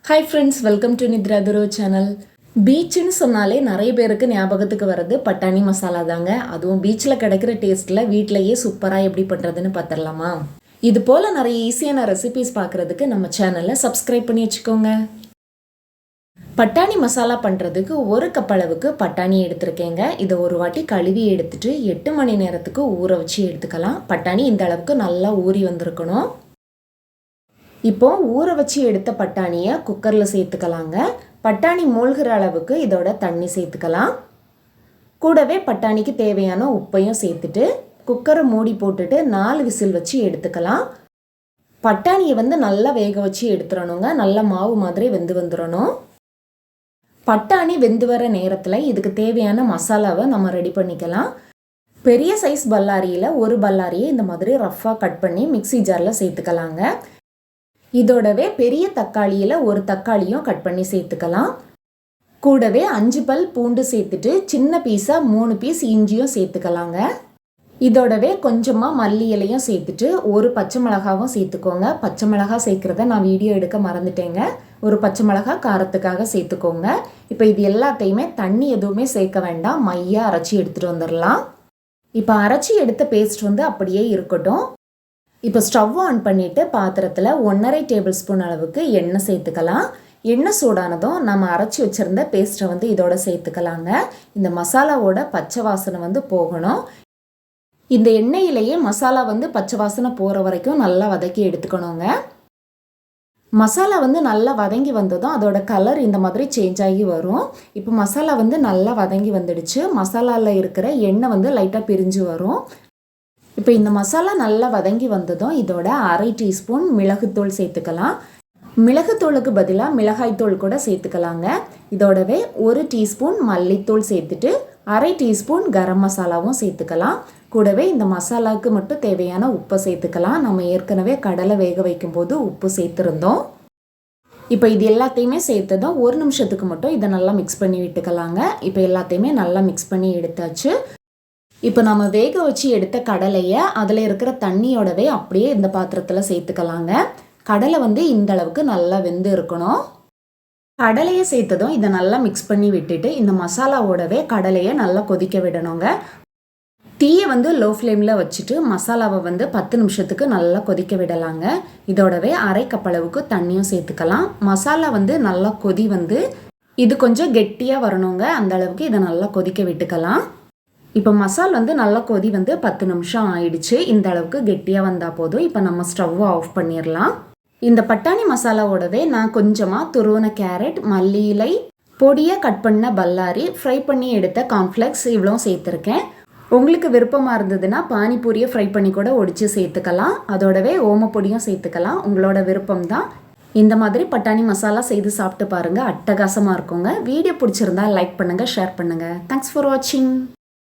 Hi friends, welcome to நித்ரா துரு channel. பீச்சுன்னு சொன்னாலே நிறைய பேருக்கு ஞாபகத்துக்கு வர்றது பட்டாணி மசாலா தாங்க. அதுவும் பீச்சில் கிடைக்கிற டேஸ்ட்டில் வீட்டிலையே சூப்பராக எப்படி பண்ணுறதுன்னு பார்த்துடலாமா? இது போல் நிறைய ஈஸியான ரெசிபிஸ் பார்க்குறதுக்கு நம்ம சேனலை சப்ஸ்கிரைப் பண்ணி வச்சுக்கோங்க. பட்டாணி மசாலா பண்ணுறதுக்கு 1 கப் அளவுக்கு பட்டாணி எடுத்திருக்கேங்க. இதை ஒரு வாட்டி கழுவி எடுத்துட்டு 8 மணி நேரத்துக்கு ஊற வச்சு எடுத்துக்கலாம். பட்டாணி இந்த அளவுக்கு நல்லா ஊறி வந்திருக்கணும். இப்போ ஊற வச்சு எடுத்த பட்டாணியை குக்கரில் சேர்த்துக்கலாங்க. பட்டாணி மூழ்கிற அளவுக்கு இதோட தண்ணி சேர்த்துக்கலாம். கூடவே பட்டாணிக்கு தேவையான உப்பையும் சேர்த்துட்டு குக்கரை மூடி போட்டுட்டு 4 விசில் வச்சு எடுத்துக்கலாம். பட்டாணியை நல்லா வேக வச்சு எடுத்துடணுங்க. நல்ல மாவு மாதிரி வெந்து வந்துடணும். பட்டாணி வெந்து வர நேரத்தில் இதுக்கு தேவையான மசாலாவை நம்ம ரெடி பண்ணிக்கலாம். பெரிய சைஸ் பல்லாரியில் ஒரு பல்லாரியை இந்த மாதிரி ரஃப்பாக கட் பண்ணி மிக்சி ஜாரில் சேர்த்துக்கலாங்க. இதோடவே பெரிய தக்காளியில் ஒரு தக்காளியும் கட் பண்ணி சேர்த்துக்கலாம். கூடவே 5 பல் பூண்டு சேர்த்துட்டு சின்ன பீஸாக 3 பீஸ் இஞ்சியும் சேர்த்துக்கலாங்க. இதோடவே கொஞ்சமாக மல்லி இலையும் சேர்த்துட்டு ஒரு பச்சை மிளகாவும் சேர்த்துக்கோங்க. பச்சை மிளகா சேர்க்குறத நான் வீடியோ எடுக்க மறந்துட்டேங்க. ஒரு பச்சை மிளகா காரத்துக்காக சேர்த்துக்கோங்க. இப்போ இது எல்லாத்தையுமே தண்ணி எதுவுமே சேர்க்க வேண்டாம், மையாக அரைச்சி எடுத்துகிட்டு வந்துடலாம். இப்போ அரைச்சி எடுத்த பேஸ்ட் அப்படியே இருக்கட்டும். இப்போ ஸ்டவ் ஆன் பண்ணிவிட்டு பாத்திரத்தில் 1.5 டேபிள் ஸ்பூன் அளவுக்கு எண்ணெய் சேர்த்துக்கலாம். எண்ணெய் சூடானதும் நம்ம அரைச்சி வச்சுருந்த பேஸ்ட்டை இதோட சேர்த்துக்கலாங்க. இந்த மசாலாவோட பச்சை வாசனை போகணும். இந்த எண்ணெயிலேயே மசாலா பச்சை வாசனை போகிற வரைக்கும் நல்லா வதக்கி எடுத்துக்கணுங்க. மசாலா நல்லா வதங்கி வந்ததும் அதோட கலர் இந்த மாதிரி சேஞ்ச் ஆகி வரும். இப்போ மசாலா நல்லா வதங்கி வந்துடுச்சு. மசாலாவில் இருக்கிற எண்ணெய் லைட்டாக பிரிஞ்சு வரும். இப்போ இந்த மசாலா நல்லா வதங்கி வந்ததும் இதோட 1/2 டீஸ்பூன் மிளகுத்தூள் சேர்த்துக்கலாம். மிளகுத்தூளுக்கு பதிலாக மிளகாய்த்தூள் கூட சேர்த்துக்கலாங்க. இதோடவே 1 டீஸ்பூன் மல்லித்தூள் சேர்த்துட்டு 1/2 டீஸ்பூன் கரம் மசாலாவும் சேர்த்துக்கலாம். கூடவே இந்த மசாலாவுக்கு மட்டும் தேவையான உப்பை சேர்த்துக்கலாம். நம்ம ஏற்கனவே கடலை வேக வைக்கும்போது உப்பு சேர்த்துருந்தோம். இப்போ இது எல்லாத்தையுமே சேர்த்ததும் 1 நிமிஷத்துக்கு மட்டும் இதை நல்லா மிக்ஸ் பண்ணி விட்டுக்கலாங்க. இப்போ எல்லாத்தையுமே நல்லா மிக்ஸ் பண்ணி எடுத்தாச்சு. இப்போ நம்ம வேக வச்சு எடுத்த கடலையை அதில் இருக்கிற தண்ணியோடவே அப்படியே இந்த பாத்திரத்தில் சேர்த்துக்கலாங்க. கடலை இந்த அளவுக்கு நல்லா வெந்து இருக்கணும். கடலையை சேர்த்ததும் இதை நல்லா மிக்ஸ் பண்ணி விட்டுட்டு இந்த மசாலாவோடவே கடலையை நல்லா கொதிக்க விடணுங்க. தீயை லோ ஃப்ளேமில் வச்சுட்டு மசாலாவை 10 நிமிஷத்துக்கு நல்லா கொதிக்க விடலாங்க. இதோடவே 1/2 கப் அளவுக்கு தண்ணியும் சேர்த்துக்கலாம். மசாலா நல்லா கொதி இது கொஞ்சம் கெட்டியாக வரணுங்க. அந்த அளவுக்கு இதை நல்லா கொதிக்க விட்டுக்கலாம். இப்போ மசால் நல்லா கொதி 10 நிமிஷம் ஆயிடுச்சு. இந்த அளவுக்கு கெட்டியாக வந்தால் போதும். இப்போ நம்ம ஸ்டவ்வை ஆஃப் பண்ணிடலாம். இந்த பட்டாணி மசாலாவோடவே நான் கொஞ்சமாக துருவன கேரட், மல்லி இலை, பொடியாக கட் பண்ண பல்லாரி, ஃப்ரை பண்ணி எடுத்த கார்ன்ஃப்ளெக்ஸ் இவ்வளோ சேர்த்துருக்கேன். உங்களுக்கு விருப்பமாக இருந்ததுன்னா பானிபூரியை ஃப்ரை பண்ணி கூட ஒடிச்சு சேர்த்துக்கலாம். அதோடவே ஓமப்பொடியும் சேர்த்துக்கலாம். உங்களோட விருப்பம் தான். இந்த மாதிரி பட்டாணி மசாலா செய்து சாப்பிட்டு பாருங்கள், அட்டகாசமாக இருக்குங்க. வீடியோ பிடிச்சிருந்தா லைக் பண்ணுங்கள், ஷேர் பண்ணுங்கள். தேங்க்ஸ் ஃபார் வாட்சிங்.